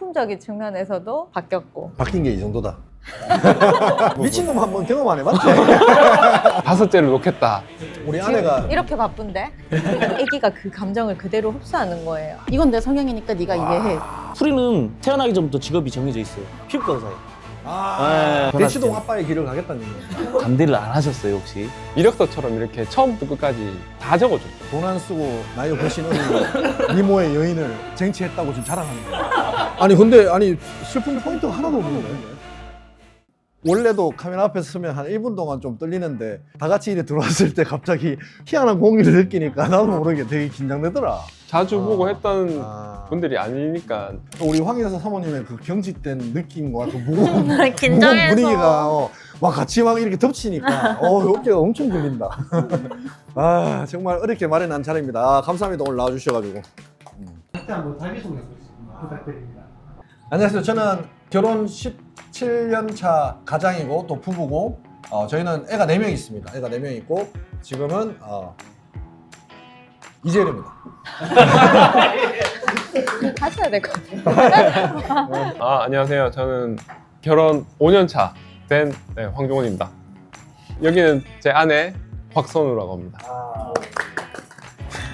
성품적인 측면에서도 바뀌었고. 바뀐 게 이 정도다. 미친놈 한번 경험 안 해봤지? 5째를 놓겠다. 우리 아내가 이렇게 바쁜데 애기가 그 감정을 그대로 흡수하는 거예요. 이건 내 성향이니까 네가 이해해. 프리는 태어나기 전부터 직업이 정해져 있어요. 피부과 의사예요. 대치동 아빠의 길을 가겠다는 얘기야. 반대를 안 하셨어요 혹시? 이력서처럼 이렇게 처음부터 끝까지 다 적어줬죠. 돈 안 쓰고 나이 훨씬 어린 미모의 여인을 쟁취했다고 지금 자랑하는 거야. 아니 근데 슬픈 포인트가 하나도 없는데. 원래도 카메라 앞에 서면 한 1분 동안 좀 떨리는데 다 같이 이래 들어왔을 때 갑자기 희한한 공기를 느끼니까 나도 모르게 되게 긴장되더라. 자주 보고 했던 아. 분들이 아니니까. 우리 황인사 사모님의 그 경직된 느낌과 그 무거운 긴장해서. 분위기가 막 같이 막 이렇게 덮치니까 어깨가 엄청 걸린다. 아 정말 어렵게 마련한 자리입니다. 아, 감사합니다 오늘 나와주셔가지고. 한번 자기소개 부탁드립니다. 안녕하세요. 저는 결혼 17년 차 가장이고 또 부부고 저희는 애가 4명 있습니다. 애가 4명 있고 지금은 이재일입니다. 하셔야 될 것 같아요. 안녕하세요. 저는 결혼 5년 차 된 황종원입니다. 여기는 제 아내 곽선우라고 합니다.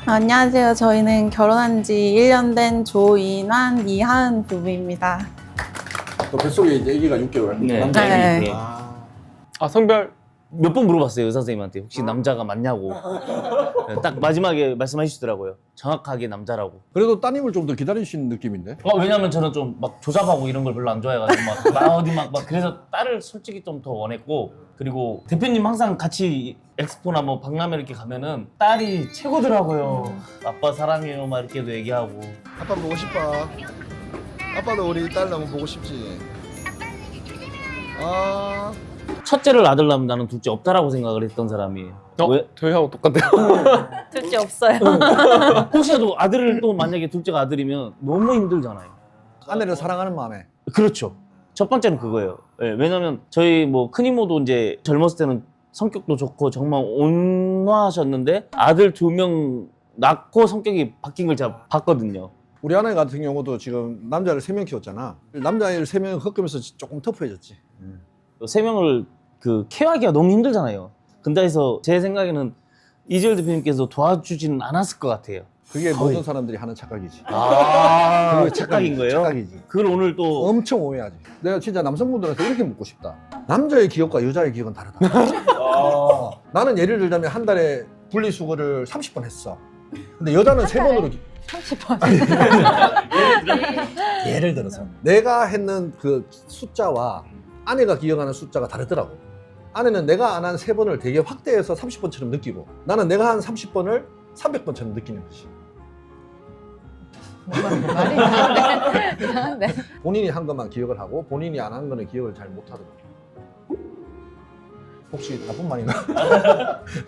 안녕하세요. 저희는 결혼한 지 1년 된 조인환, 이하은 부부입니다. 또 뱃속에 이제 아기가 6개월. 네. 남자 아기. 네. 성별 몇 번 물어봤어요 의사 선생님한테 혹시 남자가 맞냐고. 딱 마지막에 말씀하시더라고요. 정확하게 남자라고. 그래도 따님을 좀 더 기다리신 느낌인데? 왜냐면 저는 좀 막 조잡하고 이런 걸 별로 안 좋아해가지고 막 그래서 딸을 솔직히 좀 더 원했고, 그리고 대표님 항상 같이 엑스포나 뭐 박람회 이렇게 가면은 딸이 최고더라고요. 아빠 사랑해요 막 이렇게도 얘기하고. 아빠 보고 싶어. 아빠도 우리 딸 너무 보고 싶지. 아, 첫째를 아들 낳으면 나는 둘째 없다라고 생각을 했던 사람이에요. 왜? 저희하고 똑같아요. 둘째 없어요. 혹시라도 아들을 또 만약에 둘째가 아들이면 너무 힘들잖아요. 아내를 사랑하는 마음에. 그렇죠. 첫 번째는 그거예요. 예, 왜냐면 저희 뭐 큰 이모도 이제 젊었을 때는 성격도 좋고 정말 온화하셨는데 아들 2명 낳고 성격이 바뀐 걸 제가 봤거든요. 우리 아내 같은 경우도 지금 남자를 3명 키웠잖아. 남자아이를 3명 컸으면서 조금 터프해졌지. 3명을 그 케어하기가 너무 힘들잖아요. 근데에서 제 생각에는 이재열 대표님께서 도와주지는 않았을 것 같아요. 그게 거의. 모든 사람들이 하는 착각이지. 그게 착각인 거예요? 착각이지. 그걸 오늘 또 엄청 오해하지. 내가 진짜 남성분들한테 이렇게 묻고 싶다. 남자의 기억과 여자의 기억은 다르다. 나는 예를 들자면 한 달에 분리수거를 30번 했어. 근데 여자는 3번으로 30번. 예를 들어서 내가 했는 그 숫자와 아내가 기억하는 숫자가 다르더라고. 아내는 내가 안 한 3번을 되게 확대해서 30번처럼 느끼고, 나는 내가 한 30번을 300번처럼 느끼는 거지. 말이 이상한데. 이상한데. 본인이 한 것만 기억을 하고 본인이 안 한 거는 기억을 잘 못하더라고. 혹시 나쁜 말인가?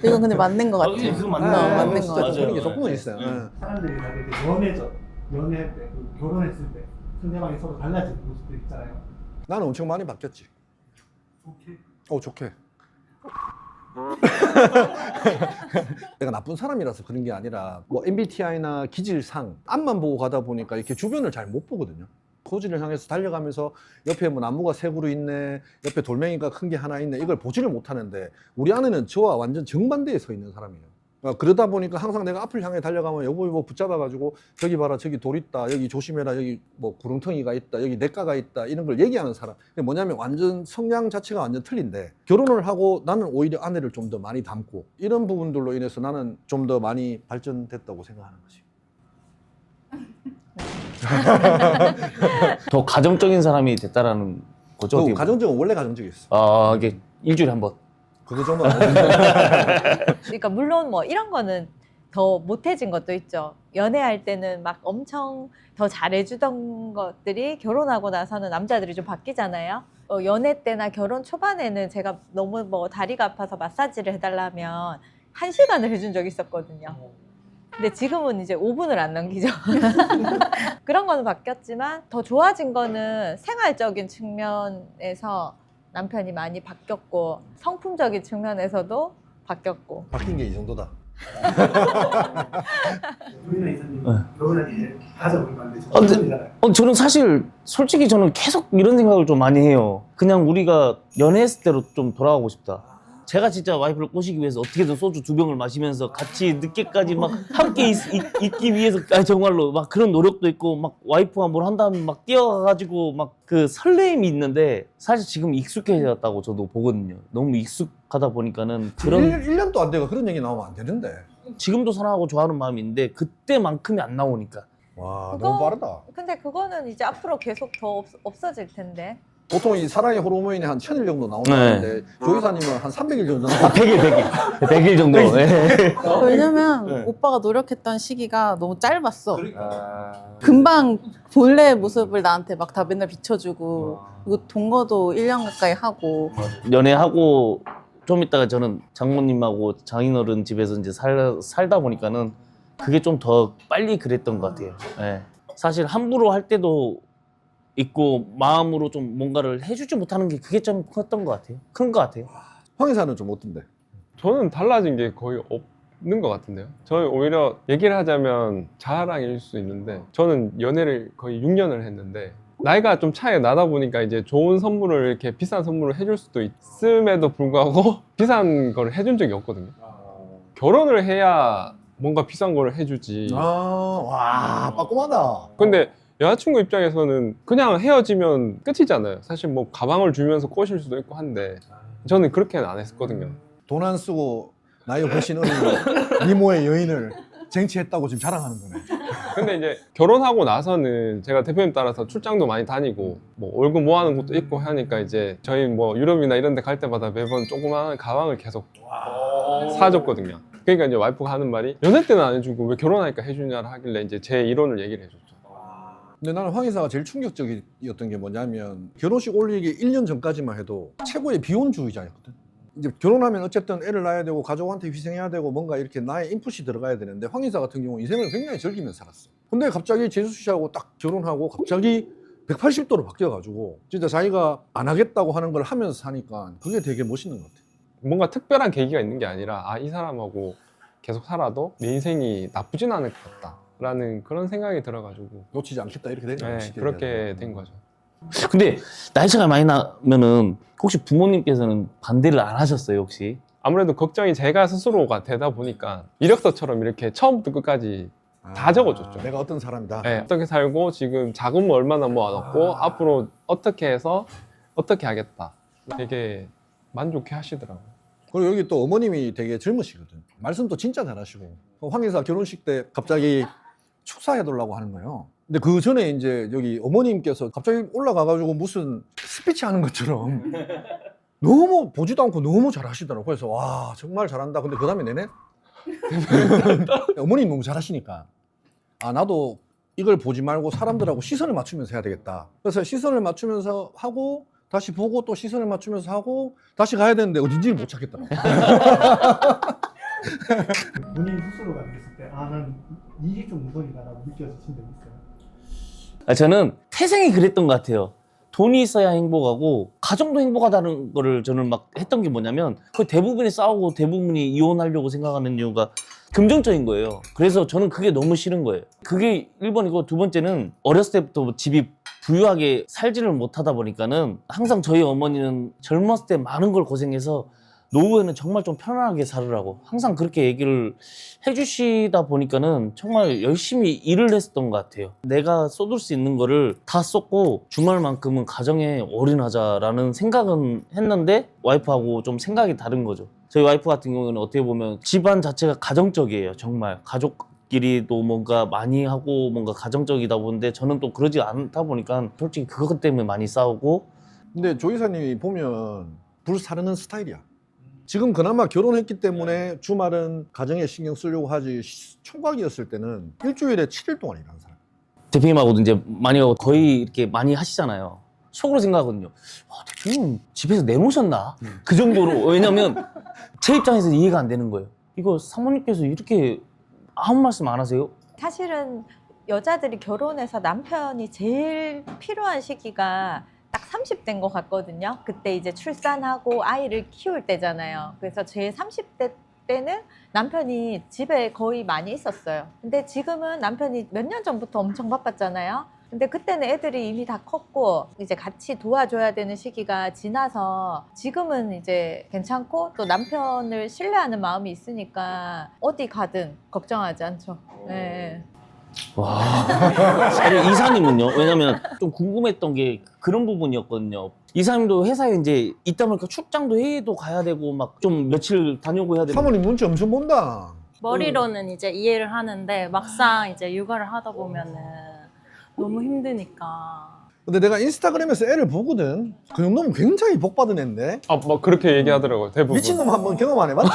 이건 근데 맞는 것 같아. 그거 맞는 어, 거 같아요. 맞는 것 진짜 같아. 좀 그런 게 맞아요. 조금은 있어요. 네. 예. 사람들이 다들 이렇게 연애할 때, 그리고 결혼했을 때 상대방이 서로 달라지는 모습들 있잖아요. 나는 엄청 많이 바뀌었지. 오케이. 좋게. 내가 나쁜 사람이라서 그런 게 아니라 뭐 MBTI나 기질상 앞만 보고 가다 보니까 이렇게 주변을 잘 못 보거든요. 고지를 향해서 달려가면서 옆에 뭐 나무가 3그루 있네, 옆에 돌멩이가 큰 게 하나 있네, 이걸 보지를 못하는데 우리 아내는 저와 완전 정반대에 서 있는 사람이에요. 그러다 보니까 항상 내가 앞을 향해 달려가면 여보 뭐 붙잡아가지고 저기 봐라, 저기 돌 있다, 여기 조심해라, 여기 뭐 구렁텅이가 있다, 여기 냇가가 있다, 이런 걸 얘기하는 사람. 그게 뭐냐면 완전 성향 자체가 완전 틀린데, 결혼을 하고 나는 오히려 아내를 좀 더 많이 닮고 이런 부분들로 인해서 나는 좀 더 많이 발전됐다고 생각하는 거지. 더 가정적인 사람이 됐다라는 거죠. 그 어떻게 보면. 가정적은 원래 가정적이었어. 이게 일주일에 한 번. 그거 정도는 아니지. 그러니까 물론 뭐 이런 거는 더 못해진 것도 있죠. 연애할 때는 막 엄청 더 잘해주던 것들이 결혼하고 나서는 남자들이 좀 바뀌잖아요. 연애 때나 결혼 초반에는 제가 너무 뭐 다리가 아파서 마사지를 해달라면 1시간을 해준 적이 있었거든요. 근데 지금은 이제 5분을 안 넘기죠. 그런 거는 바뀌었지만 더 좋아진 거는 생활적인 측면에서 남편이 많이 바뀌었고 성품적인 측면에서도 바뀌었고. 바뀐 게 이 정도다. 우리는 이사님 네. 결혼할 때 가자 우리 반대 근데- 결혼이잖아요. 저는 사실 솔직히 저는 계속 이런 생각을 좀 많이 해요. 그냥 우리가 연애했을 때로 좀 돌아가고 싶다. 제가 진짜 와이프를 꼬시기 위해서 어떻게든 소주 2병을 마시면서 같이 늦게까지 막 함께 있기 위해서 정말로 막 그런 노력도 있고 막 와이프가 뭘 한다면 막 뛰어가가지고 막 그 설레임이 있는데 사실 지금 익숙해졌다고 저도 보거든요. 너무 익숙하다 보니까는 그런 1년도 안 돼가 그런 얘기 나오면 안 되는데. 지금도 사랑하고 좋아하는 마음이 있는데 그때만큼이 안 나오니까. 와, 그거- 너무 빠르다. 근데 그거는 이제 앞으로 계속 더 없어질 텐데. 보통 이 사랑의 호르몬이 한 1000일 정도 나오는데 조이사님은 한 300일 정도 나와. 100일 정도. 네. 왜냐면 네. 오빠가 노력했던 시기가 너무 짧았어. 금방 본래의 모습을 나한테 막 다 맨날 비춰주고 그리고 동거도 1년 가까이 하고 연애하고 좀 있다가 저는 장모님하고 장인어른 집에서 이제 살다 보니까는 그게 좀 더 빨리 그랬던 것 같아요. 예. 사실 함부로 할 때도 있고 마음으로 좀 뭔가를 해주지 못하는 게 그게 좀 컸던 것 같아요. 큰 것 같아요. 황 이사는 좀 어떤데? 저는 달라진 게 거의 없는 것 같은데요. 저는 오히려 얘기를 하자면 자랑일 수 있는데 저는 연애를 거의 6년을 했는데 나이가 좀 차이가 나다 보니까 이제 좋은 선물을 이렇게 비싼 선물을 해줄 수도 있음에도 불구하고 비싼 걸 해준 적이 없거든요. 결혼을 해야 뭔가 비싼 걸 해주지. 와, 빠꼼하다. 근데 여자친구 입장에서는 그냥 헤어지면 끝이잖아요. 사실 뭐 가방을 주면서 꼬실 수도 있고 한데 저는 그렇게는 안 했었거든요. 돈 안 쓰고 나이 훨씬 어린 미모의 여인을 쟁취했다고 지금 자랑하는 거네. 근데 이제 결혼하고 나서는 제가 대표님 따라서 출장도 많이 다니고 뭐 월급 모아놓은 것도 있고 하니까 이제 저희 뭐 유럽이나 이런 데 갈 때마다 매번 조그마한 가방을 계속 사줬거든요. 그러니까 이제 와이프가 하는 말이 연애 때는 안 해주고 왜 결혼하니까 해주냐 하길래 이제 제 이론을 얘기를 해줬죠. 근데 나는 황 이사가 제일 충격적이었던 게 뭐냐면 결혼식 올리기 1년 전까지만 해도 최고의 비혼주의자였거든. 이제 결혼하면 어쨌든 애를 낳아야 되고 가족한테 희생해야 되고 뭔가 이렇게 나의 인풋이 들어가야 되는데 황 이사 같은 경우는 인생을 굉장히 즐기면서 살았어. 근데 갑자기 재수 씨하고 딱 결혼하고 갑자기 180도로 바뀌어가지고 진짜 자기가 안 하겠다고 하는 걸 하면서 사니까 그게 되게 멋있는 것 같아. 뭔가 특별한 계기가 있는 게 아니라 아, 이 사람하고 계속 살아도 내 인생이 나쁘진 않을 것 같다 라는 그런 생각이 들어가지고 놓치지 않겠다 이렇게 된 거야. 네, 그렇게 된 거죠. 근데 나이 차가 많이 나면은 혹시 부모님께서는 반대를 안 하셨어요 혹시? 아무래도 걱정이 제가 스스로가 되다 보니까 이력서처럼 이렇게 처음부터 끝까지 다 적어줬죠. 내가 어떤 사람이다. 네, 어떻게 살고 지금 자금을 얼마나 모아놨고 앞으로 어떻게 해서 어떻게 하겠다 되게 만족해 하시더라고요. 그리고 여기 또 어머님이 되게 젊으시거든. 말씀도 진짜 잘하시고. 황 이사 결혼식 때 갑자기 축사해달라고 하는 거예요. 근데 그 전에 이제 여기 어머님께서 갑자기 올라가가지고 무슨 스피치 하는 것처럼 너무 보지도 않고 너무 잘하시더라고. 그래서 와 정말 잘한다. 근데 그 다음에 내내 어머님 너무 잘하시니까 아 나도 이걸 보지 말고 사람들하고 시선을 맞추면서 해야 되겠다. 그래서 시선을 맞추면서 하고 다시 보고 또 시선을 맞추면서 하고 다시 가야 되는데 어딘지를 못 찾겠더라고. 본인 스스로가 느꼈을 때 아 난 이게 좀 우선이다라고 느껴지신 적 있어요? 저는 태생이 그랬던 것 같아요. 돈이 있어야 행복하고 가정도 행복하다는 거를 저는 막 했던 게 뭐냐면 거의 대부분이 싸우고 대부분이 이혼하려고 생각하는 이유가 금전적인 거예요. 그래서 저는 그게 너무 싫은 거예요. 그게 1번이고 두 번째는 어렸을 때부터 집이 부유하게 살지를 못하다 보니까는 항상 저희 어머니는 젊었을 때 많은 걸 고생해서 노후에는 정말 좀 편안하게 살으라고 항상 그렇게 얘기를 해주시다 보니까는 정말 열심히 일을 했었던 것 같아요. 내가 쏟을 수 있는 거를 다 쏟고 주말만큼은 가정에 올인하자라는 생각은 했는데 와이프하고 좀 생각이 다른 거죠. 저희 와이프 같은 경우는 어떻게 보면 집안 자체가 가정적이에요. 정말 가족끼리도 뭔가 많이 하고 뭔가 가정적이다 보는데 저는 또 그러지 않다 보니까 솔직히 그것 때문에 많이 싸우고. 근데 조 이사님이 보면 불사르는 스타일이야. 지금 그나마 결혼했기 때문에 주말은 가정에 신경 쓰려고 하지 총각이었을 때는 일주일에 7일 동안 일하는 사람. 대표님하고도 이제 많이 하고 거의 이렇게 많이 하시잖아요. 속으로 생각하거든요. 와, 대표님 집에서 내모셨나? 그 정도로. 왜냐면 제 입장에서 이해가 안 되는 거예요. 이거 사모님께서 이렇게 아무 말씀 안 하세요? 사실은 여자들이 결혼해서 남편이 제일 필요한 시기가 딱 30대인 것 같거든요. 그때 이제 출산하고 아이를 키울 때잖아요. 그래서 제 30대 그때는 남편이 집에 거의 많이 있었어요. 근데 지금은 남편이 몇 년 전부터 엄청 바빴잖아요. 근데 그때는 애들이 이미 다 컸고 이제 같이 도와줘야 되는 시기가 지나서 지금은 이제 괜찮고 또 남편을 신뢰하는 마음이 있으니까 어디 가든 걱정하지 않죠. 네. 와. 아니, 이사님은요? 왜냐면 좀 궁금했던 게 그런 부분이었거든요. 이사님도 회사에 이제 있다 보니까 출장도 회의도 가야 되고 막 좀 며칠 다녀오고 해야 되고. 사모님 눈치 엄청 본다. 머리로는 이제 이해를 하는데 막상 이제 육아를 하다 보면은 너무 힘드니까. 근데 내가 인스타그램에서 애를 보거든. 그 정도면 굉장히 복 받은 애인데. 뭐 그렇게 얘기하더라고요. 대부분. 미친놈 한번 경험 안 해봤지?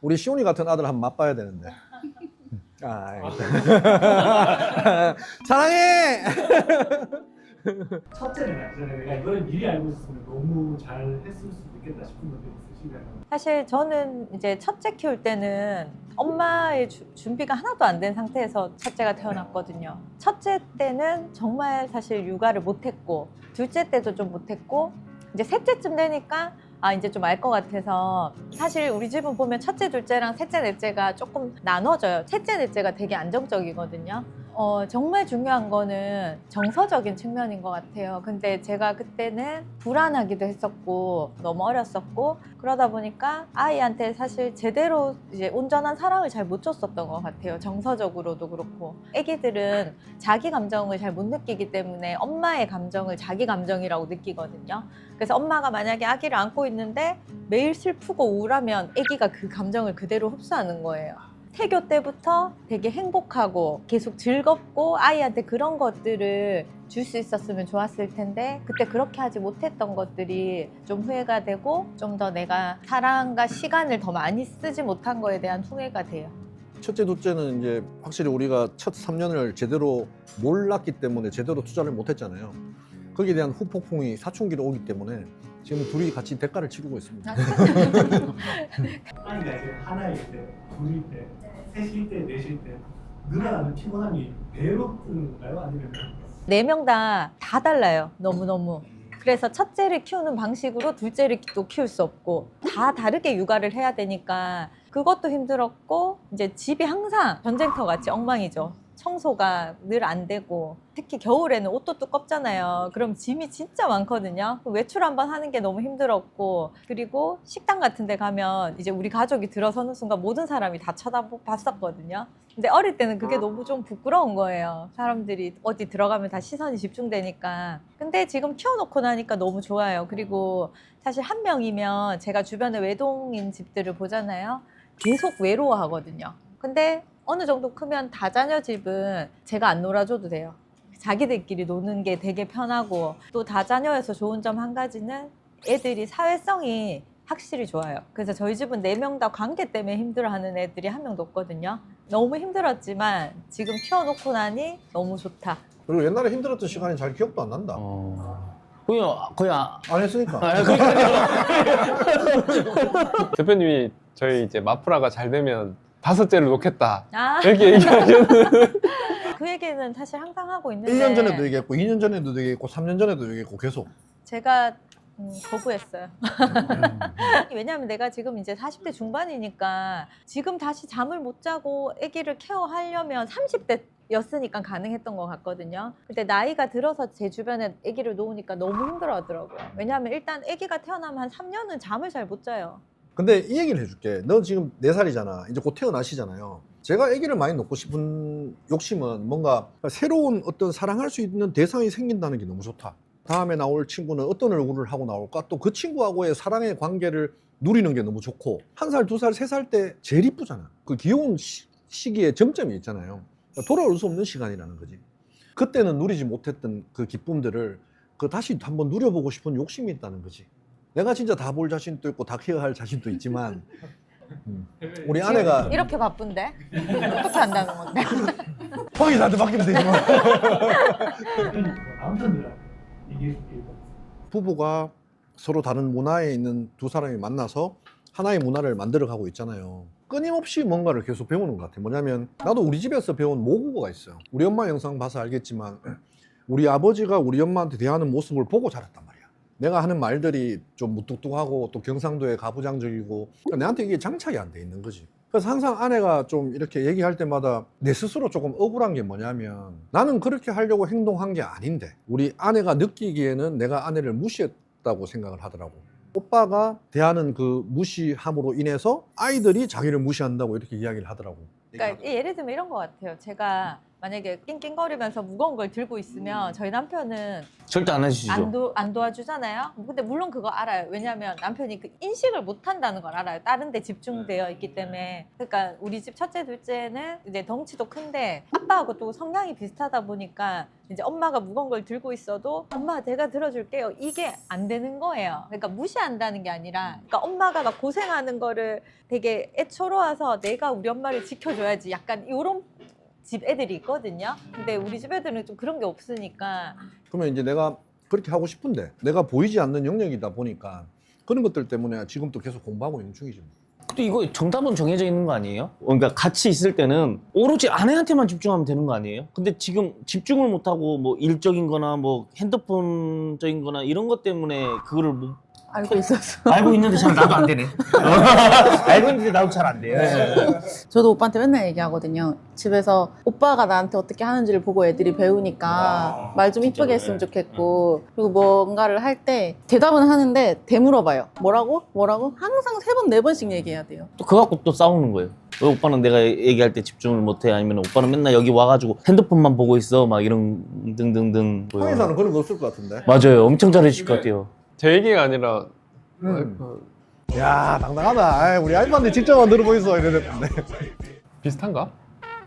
우리 시온이 같은 아들 한번 맛봐야 되는데. 아, 알겠다. 사랑해! 첫째는 알잖아요. 내가 이거를 미리 알고 있으면 너무 잘 했을 수도 있겠다 싶은 것도 있으시나요? 사실 저는 이제 첫째 키울 때는 엄마의 준비가 하나도 안 된 상태에서 첫째가 태어났거든요. 첫째 때는 정말 사실 육아를 못했고 둘째 때도 좀 못했고 이제 셋째쯤 되니까 이제 좀 알 것 같아서 사실 우리 집은 보면 첫째, 둘째랑 셋째, 넷째가 조금 나눠져요. 셋째, 넷째가 되게 안정적이거든요. 정말 중요한 거는 정서적인 측면인 것 같아요. 근데 제가 그때는 불안하기도 했었고 너무 어렸었고 그러다 보니까 아이한테 사실 제대로 이제 온전한 사랑을 잘 못 줬었던 것 같아요. 정서적으로도 그렇고 애기들은 자기 감정을 잘 못 느끼기 때문에 엄마의 감정을 자기 감정이라고 느끼거든요. 그래서 엄마가 만약에 아기를 안고 있는데 매일 슬프고 우울하면 애기가 그 감정을 그대로 흡수하는 거예요. 태교 때부터 되게 행복하고 계속 즐겁고 아이한테 그런 것들을 줄 수 있었으면 좋았을 텐데 그때 그렇게 하지 못했던 것들이 좀 후회가 되고 좀 더 내가 사랑과 시간을 더 많이 쓰지 못한 거에 대한 후회가 돼요. 첫째, 둘째는 이제 확실히 우리가 첫 3년을 제대로 몰랐기 때문에 제대로 투자를 못했잖아요. 거기에 대한 후폭풍이 사춘기로 오기 때문에 지금 둘이 같이 대가를 치르고 있습니다. 아이가 이제 하나일 때, 둘일 때, 셋일 때, 넷일 때 늘어나는 피곤함이 배로 뜨는 건가요? 아니면 4명 다 달라요. 너무너무. 그래서 첫째를 키우는 방식으로 둘째를 또 키울 수 없고 다 다르게 육아를 해야 되니까 그것도 힘들었고 이제 집이 항상 전쟁터 같이 엉망이죠. 청소가 늘 안 되고 특히 겨울에는 옷도 두껍잖아요. 그럼 짐이 진짜 많거든요. 외출 한번 하는 게 너무 힘들었고 그리고 식당 같은 데 가면 이제 우리 가족이 들어서는 순간 모든 사람이 다 쳐다봤었거든요. 근데 어릴 때는 그게 너무 좀 부끄러운 거예요. 사람들이 어디 들어가면 다 시선이 집중되니까. 근데 지금 키워놓고 나니까 너무 좋아요. 그리고 사실 한 명이면 제가 주변에 외동인 집들을 보잖아요. 계속 외로워하거든요. 근데 어느 정도 크면 다자녀 집은 제가 안 놀아줘도 돼요. 자기들끼리 노는 게 되게 편하고 또 다자녀에서 좋은 점 한 가지는 애들이 사회성이 확실히 좋아요. 그래서 저희 집은 4명 다 관계 때문에 힘들어하는 애들이 한 명도 없거든요. 너무 힘들었지만 지금 키워놓고 나니 너무 좋다. 그리고 옛날에 힘들었던 시간이 잘 기억도 안 난다. 거의 안 했으니까. 대표님이 저희 이제 마프라가 잘 되면 5째를 놓겠다. 아. 이렇게 얘기하셨는데 그 얘기는 사실 항상 하고 있는데 1년 전에도 얘기했고 2년 전에도 얘기했고 3년 전에도 얘기했고 계속. 제가 거부했어요. 왜냐하면 내가 지금 이제 40대 중반이니까 지금 다시 잠을 못 자고 아기를 케어하려면 30대였으니까 가능했던 것 같거든요. 근데 나이가 들어서 제 주변에 아기를 놓으니까 너무 힘들어하더라고요. 왜냐하면 일단 아기가 태어나면 한 3년은 잠을 잘 못 자요. 근데 이 얘기를 해줄게. 너 지금 4살이잖아. 이제 곧 태어나시잖아요. 제가 아기를 많이 놓고 싶은 욕심은 뭔가 새로운 어떤 사랑할 수 있는 대상이 생긴다는 게 너무 좋다. 다음에 나올 친구는 어떤 얼굴을 하고 나올까? 또 그 친구하고의 사랑의 관계를 누리는 게 너무 좋고 1살, 2살, 3살 때 제일 이쁘잖아. 그 귀여운 시기에 점점이 있잖아요. 돌아올 수 없는 시간이라는 거지. 그때는 누리지 못했던 그 기쁨들을 다시 한번 누려보고 싶은 욕심이 있다는 거지. 내가 진짜 다 볼 자신도 있고 다 케어할 자신도 있지만 우리 아내가 이렇게 바쁜데? 어떻게 한다는 건데? 형이 나한테 맡기면 되지 뭐. 남편들한테 얘기해 줄게. 부부가 서로 다른 문화에 있는 두 사람이 만나서 하나의 문화를 만들어가고 있잖아요. 끊임없이 뭔가를 계속 배우는 것 같아요. 뭐냐면 나도 우리 집에서 배운 모국어가 있어요. 우리 엄마 영상 봐서 알겠지만 우리 아버지가 우리 엄마한테 대하는 모습을 보고 자랐단 말이야. 내가 하는 말들이 좀 무뚝뚝하고 또 경상도에 가부장적이고 그러니까 내한테 이게 장착이 안 돼 있는 거지. 그래서 항상 아내가 좀 이렇게 얘기할 때마다 내 스스로 조금 억울한 게 뭐냐면 나는 그렇게 하려고 행동한 게 아닌데 우리 아내가 느끼기에는 내가 아내를 무시했다고 생각을 하더라고. 오빠가 대하는 그 무시함으로 인해서 아이들이 자기를 무시한다고 이렇게 이야기를 하더라고. 그러니까 예를 들면 이런 것 같아요. 제가 만약에 낑낑거리면서 무거운 걸 들고 있으면 저희 남편은 절대 안 해주시죠. 안 도와주잖아요. 근데 물론 그거 알아요. 왜냐하면 남편이 그 인식을 못 한다는 걸 알아요. 다른 데 집중되어 있기 때문에. 그러니까 우리 집 첫째, 둘째는 이제 덩치도 큰데 아빠하고 또 성향이 비슷하다 보니까 이제 엄마가 무거운 걸 들고 있어도 엄마 내가 들어줄게요. 이게 안 되는 거예요. 그러니까 무시한다는 게 아니라 그러니까 엄마가 막 고생하는 거를 되게 애처로워서 내가 우리 엄마를 지켜줘야지 약간 이런 집 애들이 있거든요. 근데 우리 집 애들은 좀 그런 게 없으니까 그러면 이제 내가 그렇게 하고 싶은데 내가 보이지 않는 영역이다 보니까 그런 것들 때문에 지금 또 계속 공부하고 있는 중이지. 근데 이거 정답은 정해져 있는 거 아니에요? 그러니까 같이 있을 때는 오로지 아내한테만 집중하면 되는 거 아니에요? 근데 지금 집중을 못하고 뭐 일적인 거나 뭐 핸드폰적인 거나 이런 것 때문에 그거를 못 알고 있었어. 알고 있는데 잘 나도 안 되네. 알고 있는데 나도 잘 안 돼요. 저도 오빠한테 맨날 얘기하거든요. 집에서 오빠가 나한테 어떻게 하는지를 보고 애들이 배우니까 말 좀 이쁘게 했으면 좋겠고 그리고 뭔가를 할 때 대답은 하는데 되물어봐요. 뭐라고? 뭐라고? 항상 3번, 4번씩 얘기해야 돼요. 또 그거 갖고 또 싸우는 거예요. 왜 오빠는 내가 얘기할 때 집중을 못해? 아니면 오빠는 맨날 여기 와가지고 핸드폰만 보고 있어? 막 이런 등등등. 황혜사는 그런 거 없을 것 같은데. 맞아요. 엄청 잘해주실 것 같아요. 제 얘기가 아니라 야 당당하다. 아이, 우리 아이한테 직접만 들어보이소 이랬는데. 비슷한가?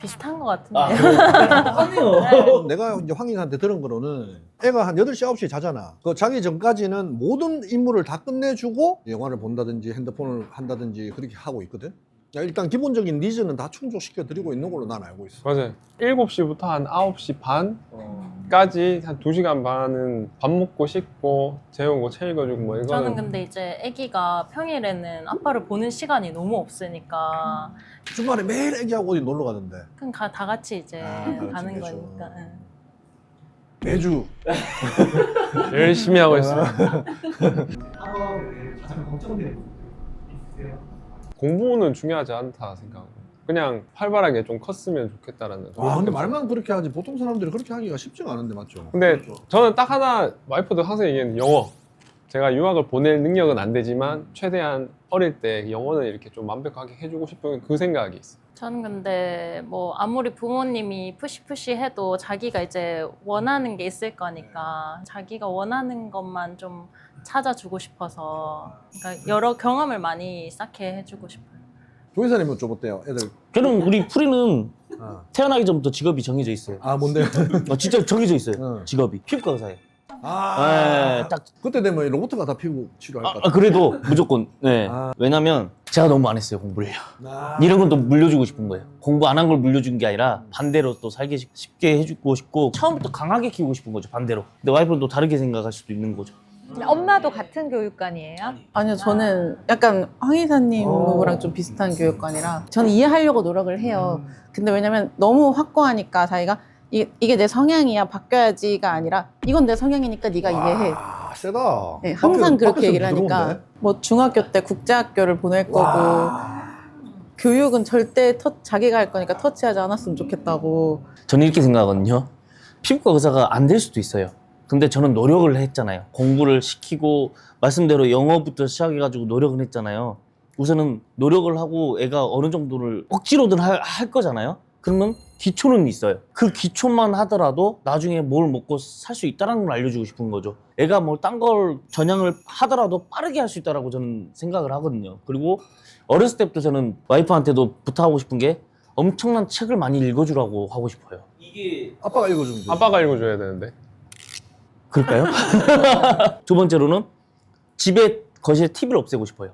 비슷한 것 같은데. 하네요. 내가 이제 황인한테 들은 거로는 애가 한 8시, 9시에 자잖아. 그 자기 전까지는 모든 임무를 다 끝내주고 영화를 본다든지 핸드폰을 한다든지 그렇게 하고 있거든. 야, 일단 기본적인 니즈는 다 충족시켜 드리고 있는 걸로 난 알고 있어. 맞아요. 7시부터 한 9시 반까지 한 2시간 반은 밥 먹고 씻고 재우고 책 읽어주고 뭐 이거는 저는 근데 이제 아기가 평일에는 아빠를 보는 시간이 너무 없으니까 주말에 매일 애기하고 어디 놀러 가던데. 그냥 다 같이 이제 아, 다 같이 가는 매주. 거니까. 응. 매주. 열심히 하고 있어요. 학업에 대해 가장 걱정되는 부분이 있으세요? 공부는 중요하지 않다 생각하고 그냥 활발하게 좀 컸으면 좋겠다라는. 아 근데 말만 그렇게 하지 보통 사람들이 그렇게 하기가 쉽지가 않은데 맞죠? 근데 저는 딱 하나 와이프도 항상 얘기하는 영어. 제가 유학을 보낼 능력은 안 되지만 최대한 어릴 때 영어는 이렇게 좀 완벽하게 해주고 싶은 그 생각이 있어요. 저는 근데 뭐 아무리 부모님이 푸시 해도 자기가 이제 원하는 게 있을 거니까 자기가 원하는 것만 좀 찾아주고 싶어서 그러니까 여러 경험을 많이 쌓게 해주고 싶어요. 조이사님은 좀 어때요? 애들. 저는 우리 프리는 아, 태어나기 전부터 직업이 정해져 있어요. 아 뭔데? 진짜 정해져 있어요. 응. 직업이 피부과 의사예요. 아, 네, 딱. 그때 되면 로봇가 다 피부 치료할 것 같아. 그래도 무조건. 네. 아. 왜냐면 제가 너무 안 했어요 공부를. 아. 이런 건 또 물려주고 싶은 거예요. 공부 안 한 걸 물려준 게 아니라 반대로 또 살기 쉽게 해주고 싶고 처음부터 강하게 키우고 싶은 거죠 반대로. 근데 와이프는 또 다르게 생각할 수도 있는 거죠. 엄마도 같은 교육관이에요? 아니요, 저는 약간 황희사님이랑 좀 비슷한 교육관이라 저는 이해하려고 노력을 해요. 근데 왜냐면 너무 확고하니까 자기가 이게 내 성향이야 바뀌어야지가 아니라 이건 내 성향이니까 네가 이해해. 아, 세다. 네, 항상 그렇게 밖에서 얘기를 하니까 부드러운데? 뭐 중학교 때 국제학교를 보낼 거고 교육은 절대 자기가 할 거니까 터치하지 않았으면 좋겠다고. 저는 이렇게 생각하거든요. 피부과 의사가 안 될 수도 있어요. 근데 저는 노력을 했잖아요. 공부를 시키고 말씀대로 영어부터 시작해가지고 노력을 했잖아요. 우선은 노력을 하고 애가 어느 정도를 억지로든 할 거잖아요. 그러면 기초는 있어요. 그 기초만 하더라도 나중에 뭘 먹고 살 수 있다는 걸 알려주고 싶은 거죠. 애가 뭘 딴 걸 전향을 하더라도 빠르게 할 수 있다라고 저는 생각을 하거든요. 그리고 어렸을 때부터 저는 와이프한테도 부탁하고 싶은 게 엄청난 책을 많이 읽어주라고 하고 싶어요. 이게 아빠가 읽어주면 돼. 아빠가 읽어줘야 되는데. 그럴까요? 두 번째로는 집에 거실에 TV를 없애고 싶어요.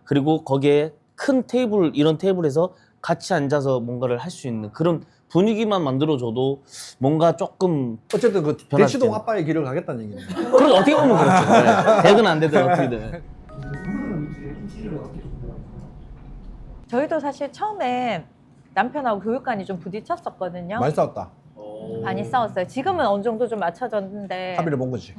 그리고 거기에 큰 테이블, 이런 테이블에서 같이 앉아서 뭔가를 할 수 있는 그런 분위기만 만들어줘도 뭔가 조금 어쨌든 그 변화지. 대치동 아빠의 길을 가겠다는 얘기네. 그런 어떻게 보면 그렇죠. 네. 되든 안 되든 어떻게든. 부부는 이제 입시를 어떻게 보나요? 저희도 사실 처음에 남편하고 교육관이 좀 부딪혔었거든요. 많이 싸웠다. 많이 싸웠어요. 지금은 어느 정도 좀 맞춰졌는데 합의를 본 거지.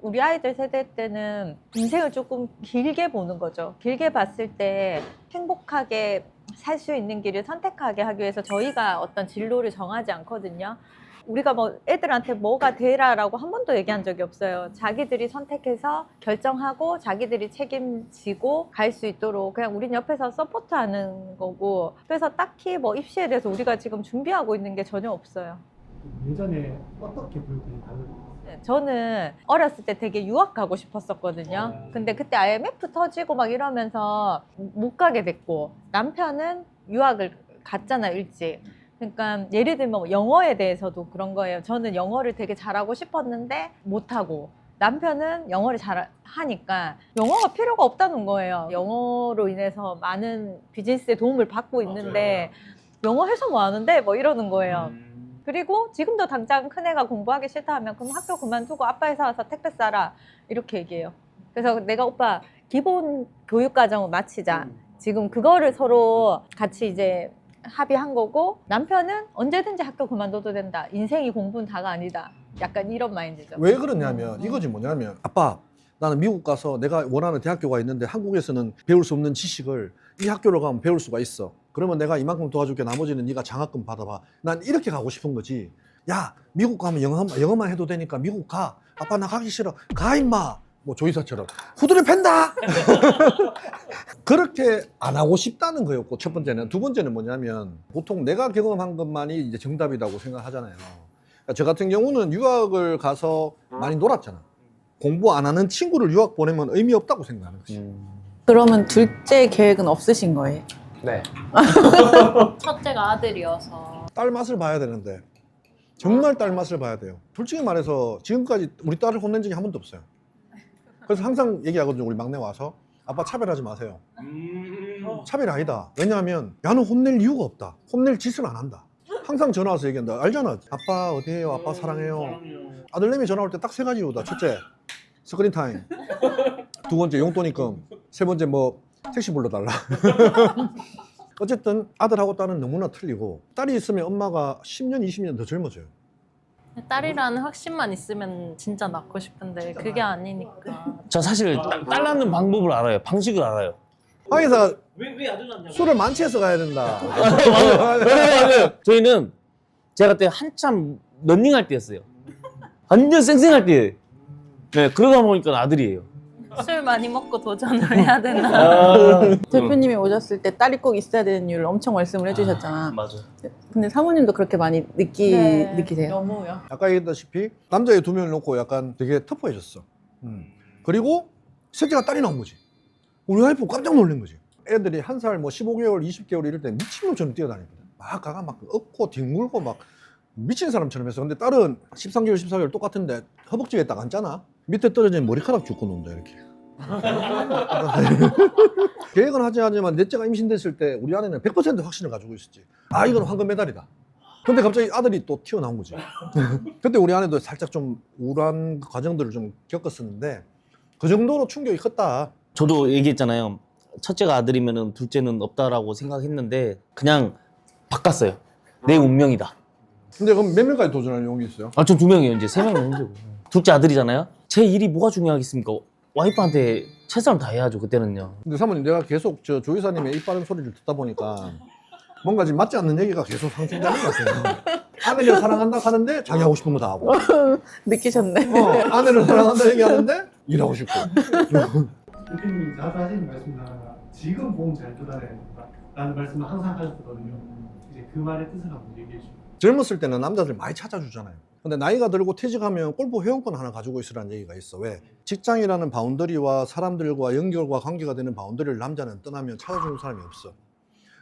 우리 아이들 세대 때는 인생을 조금 길게 보는 거죠. 길게 봤을 때 행복하게 살 수 있는 길을 선택하게 하기 위해서 저희가 어떤 진로를 정하지 않거든요. 우리가 뭐 애들한테 뭐가 되라라고 한 번도 얘기한 적이 없어요. 자기들이 선택해서 결정하고 자기들이 책임지고 갈 수 있도록 그냥 우린 옆에서 서포트하는 거고, 그래서 딱히 뭐 입시에 대해서 우리가 지금 준비하고 있는 게 전혀 없어요. 예전에 어떻게 교육이 다르고 저는 어렸을 때 되게 유학 가고 싶었었거든요. 근데 그때 IMF 터지고 막 이러면서 못 가게 됐고, 남편은 유학을 갔잖아요, 일찍. 그러니까 예를 들면 뭐 영어에 대해서도 그런 거예요. 저는 영어를 되게 잘하고 싶었는데 못하고, 남편은 영어를 잘 하니까 영어가 필요가 없다는 거예요. 영어로 인해서 많은 비즈니스에 도움을 받고 있는데 영어 해서 뭐 하는데 뭐 이러는 거예요. 그리고 지금도 당장 큰애가 공부하기 싫다 하면 그럼 학교 그만두고 아빠 회사 와서 택배 싸라 이렇게 얘기해요. 그래서 내가 오빠 기본 교육과정을 마치자. 지금 그거를 서로 같이 이제 합의한 거고, 남편은 언제든지 학교 그만둬도 된다. 인생이 공부는 다가 아니다. 약간 이런 마인드죠. 왜 그러냐면 이거지 뭐냐면, 아빠 나는 미국 가서 내가 원하는 대학교가 있는데 한국에서는 배울 수 없는 지식을 이 학교로 가면 배울 수가 있어. 그러면 내가 이만큼 도와줄게. 나머지는 네가 장학금 받아봐. 난 이렇게 가고 싶은 거지. 야, 미국 가면 영어만 해도 되니까 미국 가. 아빠 나 가기 싫어. 가 임마. 뭐 조이사처럼 후드를 팬다. 그렇게 안 하고 싶다는 거였고, 첫 번째는. 두 번째는 뭐냐면, 보통 내가 경험한 것만이 이제 정답이라고 생각하잖아요. 그러니까 저 같은 경우는 유학을 가서 많이 놀았잖아. 공부 안 하는 친구를 유학 보내면 의미 없다고 생각하는 거지. 그러면 둘째 계획은 없으신 거예요? 네. 첫째가 아들이어서 딸 맛을 봐야 되는데, 정말 딸 맛을 봐야 돼요. 솔직히 말해서 지금까지 우리 딸을 혼낸 적이 한 번도 없어요. 그래서 항상 얘기하거든요. 우리 막내 와서 아빠 차별하지 마세요. 차별이 아니다. 왜냐하면 야는 혼낼 이유가 없다. 혼낼 짓을 안 한다. 항상 전화 와서 얘기한다. 알잖아. 아빠 어디에요? 아빠 사랑해요. 아들내미 전화 올 때 딱 세 가지 이유다. 첫째, 스크린 타임. 두 번째, 용돈 입금. 세 번째, 뭐 택시 불러달라. 어쨌든 아들하고 딸은 너무나 틀리고, 딸이 있으면 엄마가 10년, 20년 더 젊어져요. 딸이라는 확신만 있으면 진짜 낳고 싶은데 그게 아니니까. 저 사실 딸 낳는 방법을 알아요. 방식을 알아요. 황희사가 왜 아들 낳냐고. 술을 만취해서 가야 된다. 맞아요. 저희는 제가 그때 한참 런닝할 때였어요. 완전 쌩쌩할 때. 네, 그러다 보니까 아들이에요. 술 많이 먹고 도전을 해야 되나. 대표님이 오셨을 때 딸이 꼭 있어야 되는 이유를 엄청 말씀을 해주셨잖아. 맞아. 근데 사모님도 그렇게 많이 느끼세요? 너무요. 아까 얘기했다시피 남자애 두 명을 놓고 약간 되게 터프해졌어. 그리고 셋째가 딸이 나온 거지. 우리 와이프 깜짝 놀란 거지. 애들이 한 살 뭐 15개월, 20개월 이럴 때 미친놈처럼 뛰어다니거든. 막 가가 막 업고 뒹굴고 막 미친 사람처럼 했어. 근데 딸은 13개월, 14개월 똑같은데 허벅지에 딱 앉잖아. 밑에 떨어지면 머리카락 죽고 논다 이렇게. 계획은 하지만 넷째가 임신됐을 때 우리 아내는 100% 확신을 가지고 있었지. 아, 이건 황금 메달이다. 근데 갑자기 아들이 또 튀어나온 거지. 그때 우리 아내도 살짝 좀 우울한 과정들을 좀 겪었었는데, 그 정도로 충격이 컸다. 저도 얘기했잖아요. 첫째가 아들이면 둘째는 없다라고 생각했는데 그냥 바꿨어요. 내 운명이다. 근데 그럼 몇 명까지 도전할 용이 있어요? 아, 전 2명이에요. 이제 3명은 문제고. 둘째 아들이잖아요. 제 일이 뭐가 중요하겠습니까? 와이프한테 최선을 다해야죠. 그때는요. 근데 사모님, 내가 계속 저 조이사님의 입 바른 소리를 듣다 보니까 뭔가 지금 맞지 않는 얘기가 계속 상충되는 것 같아요. 아내를 사랑한다 하는데 자기 하고 싶은 거 다 하고, 느끼셨네. 아내를 사랑한다 얘기하는데 일하고 싶고. 대표님이 자주 하시는 말씀 중에 하나가 지금 보험 잘 뜯어내야 된다 라는 말씀을 항상 하셨거든요. 이제 그 말의 뜻을 한번 얘기해 주시죠. 젊었을 때는 남자들 많이 찾아주잖아요. 근데 나이가 들고 퇴직하면 골프 회원권 하나 가지고 있으라는 얘기가 있어. 왜? 직장이라는 바운더리와 사람들과 연결과 관계가 되는 바운더리를 남자는 떠나면 찾아주는 사람이 없어.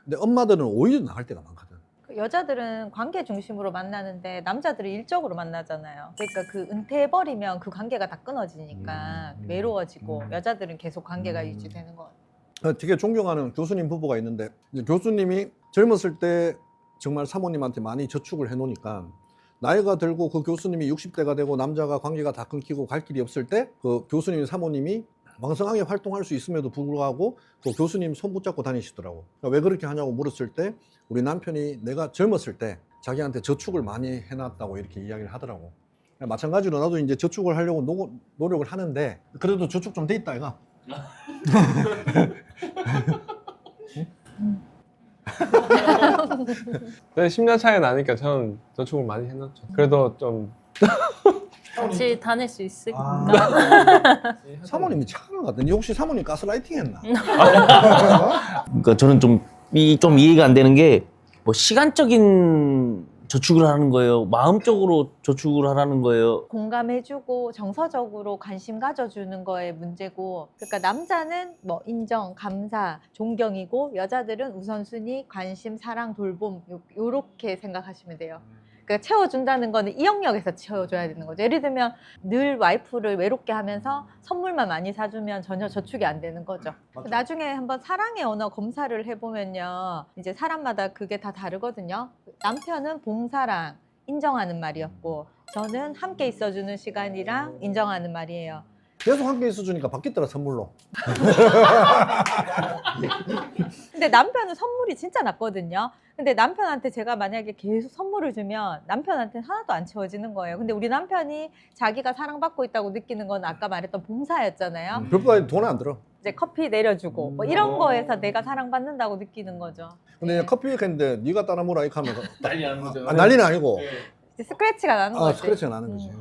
근데 엄마들은 오히려 나갈 때가 많거든. 여자들은 관계 중심으로 만나는데 남자들은 일적으로 만나잖아요. 그러니까 그 은퇴해버리면 그 관계가 다 끊어지니까 외로워지고, 여자들은 계속 관계가 유지되는 것 같아요. 되게 존경하는 교수님 부부가 있는데, 이제 교수님이 젊었을 때 정말 사모님한테 많이 저축을 해놓으니까 나이가 들고 그 교수님이 60대가 되고 남자가 관계가 다 끊기고 갈 길이 없을 때 그 교수님 사모님이 왕성하게 활동할 수 있음에도 불구하고 그 교수님 손 붙잡고 다니시더라고. 그러니까 왜 그렇게 하냐고 물었을 때 우리 남편이 내가 젊었을 때 자기한테 저축을 많이 해놨다고 이렇게 이야기를 하더라고. 마찬가지로 나도 이제 저축을 하려고 노력을 하는데 그래도 저축 좀 돼 있다 이가. 근데 10년 차이 나니까 저는 저축을 많이 해놨죠. 그래도 좀 같이 다닐 수 있으니까. 사모님이 착한 것 같은데 혹시 사모님 가스라이팅 했나? 그러니까 저는 좀 이해가 안 되는 게 뭐 시간적인 저축을 하는 거예요? 마음적으로 저축을 하라는 거예요? 공감해주고 정서적으로 관심 가져주는 거에 문제고, 그러니까 남자는 뭐 인정, 감사, 존경이고 여자들은 우선순위, 관심, 사랑, 돌봄 요렇게 생각하시면 돼요. 그러니까 채워준다는 거는 이 영역에서 채워줘야 되는 거죠. 예를 들면 늘 와이프를 외롭게 하면서 선물만 많이 사주면 전혀 저축이 안 되는 거죠. 맞죠. 나중에 한번 사랑의 언어 검사를 해보면요, 이제 사람마다 그게 다 다르거든요. 남편은 봉사랑 인정하는 말이었고, 저는 함께 있어주는 시간이랑 인정하는 말이에요. 계속 함께 있어주니까 바뀌더라 선물로. 근데 남편은 선물이 진짜 낮거든요. 근데 남편한테 제가 만약에 계속 선물을 주면 남편한테는 하나도 안 채워지는 거예요. 근데 우리 남편이 자기가 사랑받고 있다고 느끼는 건 아까 말했던 봉사였잖아요. 별보다 돈은 안 들어. 이제 커피 내려주고 뭐 이런 거에서 내가 사랑받는다고 느끼는 거죠. 근데 이제 커피 했는데 네가 따라 먹으라 이렇게 하면 난리 나는 거죠. 난리는 아니고 이제 스크래치가 나는 거지. 스크래치가 나는 거지.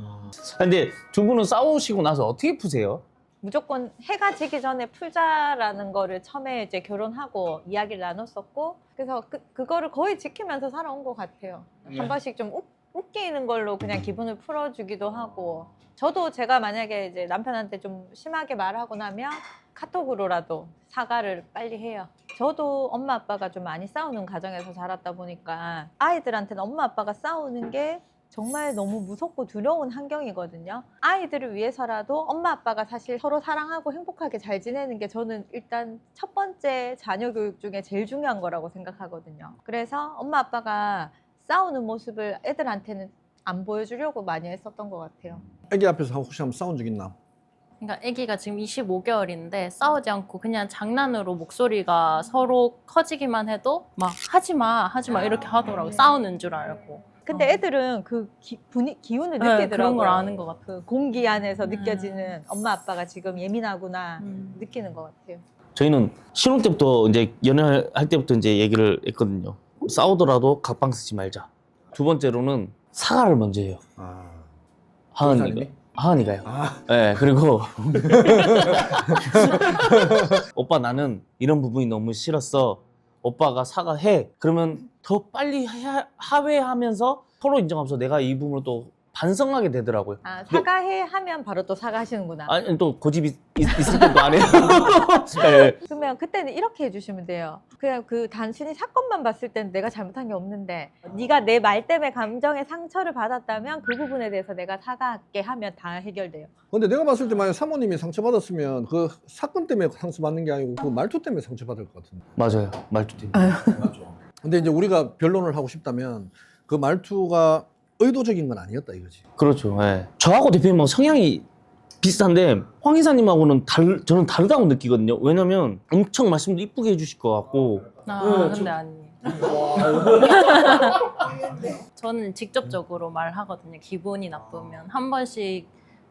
근데 두 분은 싸우시고 나서 어떻게 푸세요? 무조건 해가 지기 전에 풀자라는 거를 처음에 이제 결혼하고 이야기를 나눴었고, 그래서 그거를 거의 지키면서 살아온 것 같아요. 한 번씩 좀 웃기는 걸로 그냥 기분을 풀어주기도 하고, 저도 제가 만약에 이제 남편한테 좀 심하게 말하고 나면 카톡으로라도 사과를 빨리 해요. 저도 엄마 아빠가 좀 많이 싸우는 가정에서 자랐다 보니까 아이들한테는 엄마 아빠가 싸우는 게 정말 너무 무섭고 두려운 환경이거든요. 아이들을 위해서라도 엄마 아빠가 사실 서로 사랑하고 행복하게 잘 지내는 게 저는 일단 첫 번째 자녀 교육 중에 제일 중요한 거라고 생각하거든요. 그래서 엄마 아빠가 싸우는 모습을 애들한테는 안 보여주려고 많이 했었던 것 같아요. 애기 앞에서 혹시 한번 싸운 적 있나? 그러니까 아기가 지금 25개월인데 싸우지 않고 그냥 장난으로 목소리가 서로 커지기만 해도 막 하지 마 이렇게 하더라고. 싸우는 줄 알고. 근데 애들은 그 기운을 네, 느끼더라고요. 그런 걸 아는 것 같아요. 그 공기 안에서 느껴지는 엄마 아빠가 지금 예민하구나 느끼는 것 같아요. 저희는 신혼 때부터 이제 연애할 때부터 이제 얘기를 했거든요. 싸우더라도 각방 쓰지 말자. 두 번째로는 사과를 먼저 해요. 하은이가요. 네, 그리고 오빠 나는 이런 부분이 너무 싫었어. 오빠가 사과해. 그러면 더 빨리 하회하면서 서로 인정하면서 내가 이 부분을 또 반성하게 되더라고요. 아, 사과해 하면 바로 또 사과하시는구나. 아니 또 고집이 있을 때도 안 해요. 네. 그러면 그때는 이렇게 해주시면 돼요. 그냥 그 단순히 사건만 봤을 때는 내가 잘못한 게 없는데, 네가 내 말 때문에 감정의 상처를 받았다면 그 부분에 대해서 내가 사과할게 하면 다 해결돼요. 근데 내가 봤을 때 만약 사모님이 상처받았으면 그 사건 때문에 상처받는 게 아니고 그 말투 때문에 상처받을 것 같은데. 맞아요. 말투 때문에. 맞죠. 근데 이제 우리가 변론을 하고 싶다면 그 말투가 의도적인 건 아니었다 이거지. 그렇죠. 예. 저하고 대표님하고 성향이 비슷한데 황 이사님하고는 저는 다르다고 느끼거든요. 왜냐면 엄청 말씀도 이쁘게 해주실 것 같고. 근데 아니에요. 저는 직접적으로 말하거든요. 기분이 나쁘면 한 번씩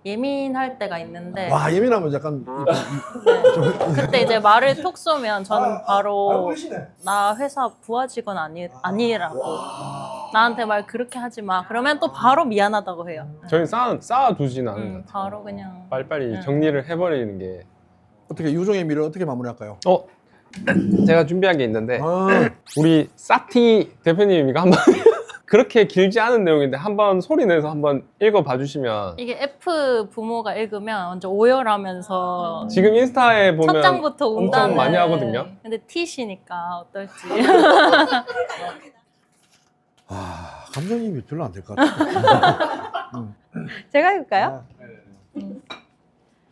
예민할 때가 있는데 와 예민하면 약간 그때 이제 말을 톡 쏘면 저는 바로 나 회사 부하 직원 아니라고 나한테 말 그렇게 하지 마 그러면 또 바로 미안하다고 해요. 저희 쌓아두진 않은 것 같아요. 바로 그냥 빨리빨리 정리를 해버리는 게. 어떻게 유종의 미를 어떻게 마무리할까요? 제가 준비한 게 있는데 아, 우리 사티 대표님 이거 한번 그렇게 길지 않은 내용인데 한번 소리 내서 한번 읽어봐 주시면. 이게 F 부모가 읽으면 완전 오열하면서 지금 인스타에 보면 첫 장부터 엄청 운다는 많이 하거든요. 근데 T시니까 어떨지. 감정이입이 별로 안 될 것 같아. 제가 해볼까요?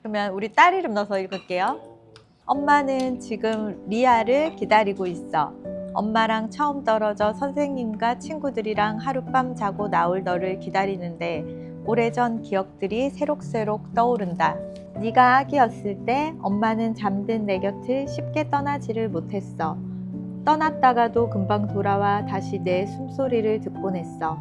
그러면 우리 딸 이름 넣어서 읽을게요. 엄마는 지금 리아를 기다리고 있어. 엄마랑 처음 떨어져 선생님과 친구들이랑 하룻밤 자고 나올 너를 기다리는데 오래전 기억들이 새록새록 떠오른다. 네가 아기였을 때 엄마는 잠든 내 곁을 쉽게 떠나지를 못했어. 떠났다가도 금방 돌아와 다시 내 숨소리를 듣곤 했어.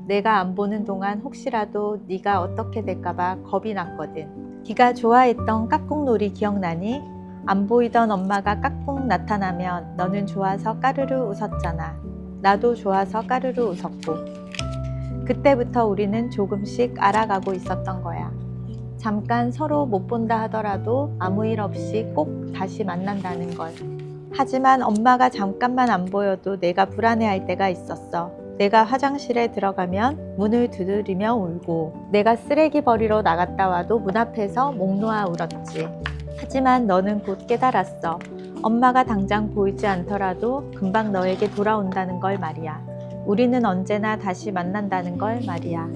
내가 안 보는 동안 혹시라도 네가 어떻게 될까봐 겁이 났거든. 네가 좋아했던 깍꿍놀이 기억나니? 안 보이던 엄마가 깍꿍 나타나면 너는 좋아서 까르르 웃었잖아. 나도 좋아서 까르르 웃었고. 그때부터 우리는 조금씩 알아가고 있었던 거야. 잠깐 서로 못 본다 하더라도 아무 일 없이 꼭 다시 만난다는 걸. 하지만 엄마가 잠깐만 안 보여도 내가 불안해할 때가 있었어. 내가 화장실에 들어가면 문을 두드리며 울고, 내가 쓰레기 버리러 나갔다 와도 문 앞에서 목 놓아 울었지. 하지만 너는 곧 깨달았어. 엄마가 당장 보이지 않더라도 금방 너에게 돌아온다는 걸 말이야. 우리는 언제나 다시 만난다는 걸 말이야.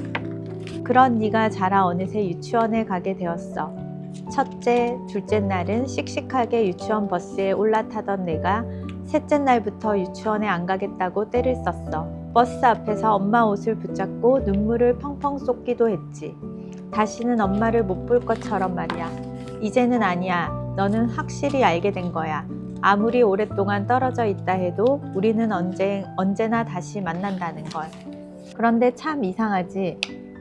그런 네가 자라 어느새 유치원에 가게 되었어. 첫째, 둘째 날은 씩씩하게 유치원 버스에 올라타던 내가 셋째 날부터 유치원에 안 가겠다고 떼를 썼어. 버스 앞에서 엄마 옷을 붙잡고 눈물을 펑펑 쏟기도 했지. 다시는 엄마를 못 볼 것처럼 말이야. 이제는 아니야. 너는 확실히 알게 된 거야. 아무리 오랫동안 떨어져 있다 해도 우리는 언제나 다시 만난다는 걸. 그런데 참 이상하지.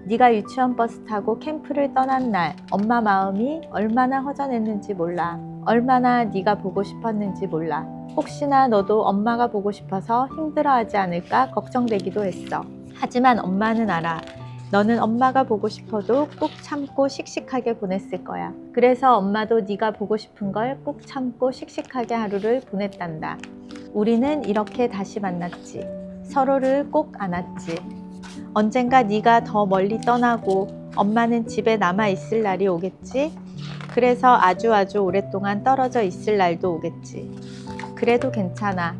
네가 유치원 버스 타고 캠프를 떠난 날 엄마 마음이 얼마나 허전했는지 몰라. 얼마나 네가 보고 싶었는지 몰라. 혹시나 너도 엄마가 보고 싶어서 힘들어하지 않을까 걱정되기도 했어. 하지만 엄마는 알아. 너는 엄마가 보고 싶어도 꾹 참고 씩씩하게 보냈을 거야. 그래서 엄마도 네가 보고 싶은 걸 꾹 참고 씩씩하게 하루를 보냈단다. 우리는 이렇게 다시 만났지. 서로를 꼭 안았지. 언젠가 네가 더 멀리 떠나고 엄마는 집에 남아 있을 날이 오겠지. 그래서 아주 오랫동안 떨어져 있을 날도 오겠지. 그래도 괜찮아.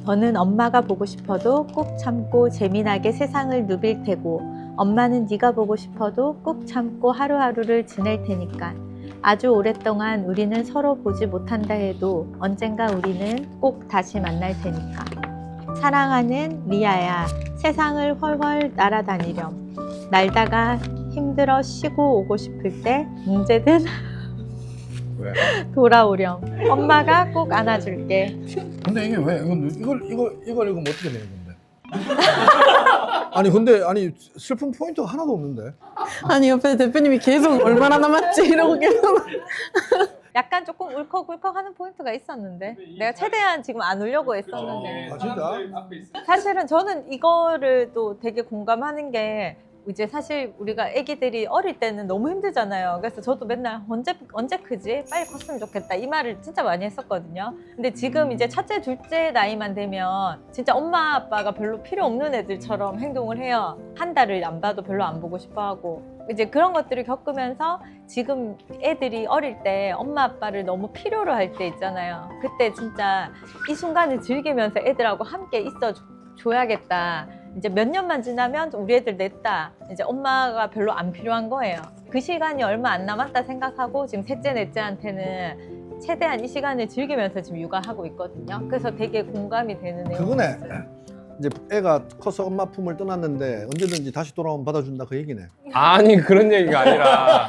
너는 엄마가 보고 싶어도 꾹 참고 재미나게 세상을 누빌 테고, 엄마는 네가 보고 싶어도 꾹 참고 하루하루를 지낼 테니까. 아주 오랫동안 우리는 서로 보지 못한다 해도 언젠가 우리는 꼭 다시 만날 테니까. 사랑하는 리아야, 세상을 훨훨 날아다니렴. 날다가 힘들어 쉬고 오고 싶을 때 언제든 왜? 돌아오렴. 엄마가 꼭 안아줄게. 근데 이게 왜? 이걸 읽으면 어떻게 되는 건데? 아니 슬픈 포인트가 하나도 없는데. 아니 옆에 대표님이 계속 얼마나 남았지 이러고 계속. 약간 조금 울컥울컥하는 포인트가 있었는데 내가 최대한 지금 안 울려고 했었는데. 아 진짜? 사실은 저는 이거를 또 되게 공감하는 게, 이제 사실 우리가 애기들이 어릴 때는 너무 힘들잖아요. 그래서 저도 맨날 언제 크지? 빨리 컸으면 좋겠다. 이 말을 진짜 많이 했었거든요. 근데 지금 이제 첫째, 둘째 나이만 되면 진짜 엄마 아빠가 별로 필요 없는 애들처럼 행동을 해요. 한 달을 안 봐도 별로 안 보고 싶어 하고. 이제 그런 것들을 겪으면서 지금 애들이 어릴 때 엄마 아빠를 너무 필요로 할 때 있잖아요. 그때 진짜 이 순간을 즐기면서 애들하고 함께 있어 줘야겠다. 이제 몇 년만 지나면 우리 애들 냈다. 이제 엄마가 별로 안 필요한 거예요. 그 시간이 얼마 안 남았다 생각하고 지금 셋째, 넷째한테는 최대한 이 시간을 즐기면서 지금 육아하고 있거든요. 그래서 되게 공감이 되는 내용. 그거네. 이제 애가 커서 엄마 품을 떠났는데 언제든지 다시 돌아오면 받아준다 그 얘기네. 아니 그런 얘기가 아니라